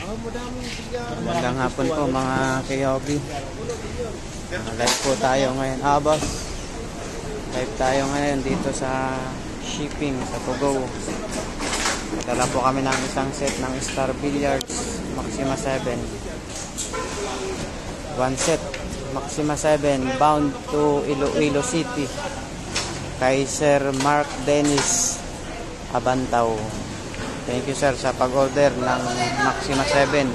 Magandang hapon po mga Kiyobi. Live po tayo ngayon. Boss. Live tayo ngayon dito sa shipping sa Tugo. Dala po kami ng isang set ng Star Billiards Maxima 7. One set Maxima 7 bound to Iloilo City kay Sir Mark Dennis Abantaw. Thank you sir sa pag-order ng Maxima 7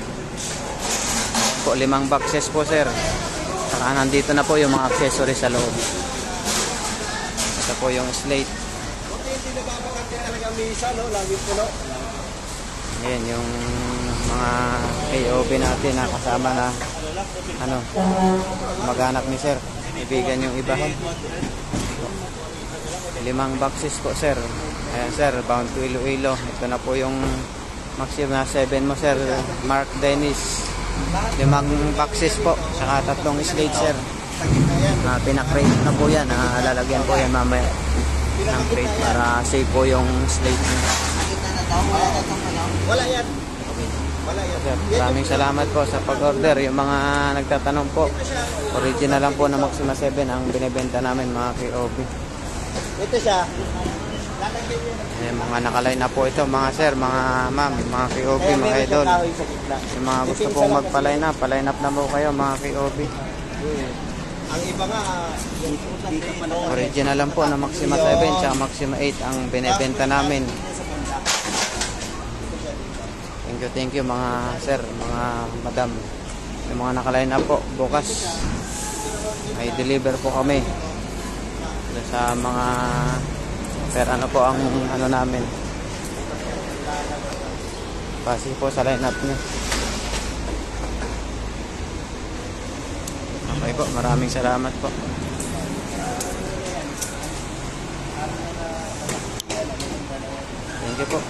po, 5 boxes po sir. Saka nandito na po yung mga accessories sa loob. Ito po yung slate. Ayan yung mga KOB natin na kasama na mag-anak ni sir, ibigan yung iba. 5 boxes po sir. Ayan sir, bound to Iloilo. Ito na po yung Maxima 7 mo sir, Mark Dennis. 5 boxes po, saka 3 slate sir. Pinakrate na po yan. Lalagyan po yan mamaya ng crate para safe po yung slate niya. Wala yan. Sir, maraming salamat po sa pag-order. Yung mga nagtatanong po, original lang po na Maxima 7 ang binibenta namin mga KOB. Ito siya. Yung mga nakaline na po ito mga sir, mga ma'am, mga KOB, mga idol. Yung mga gusto pong magpa-line up, pa-line up na po kayo mga KOB. Ang iba nga, original lang po na Maxima 7 at Maxima 8 ang binibenta namin. Thank you mga sir, mga madam. Yung mga nakaline up po, bukas may deliver po kami sa mga ano po ang namin. Pasi po sa line up niyo. Okay po, maraming salamat po. Thank you po.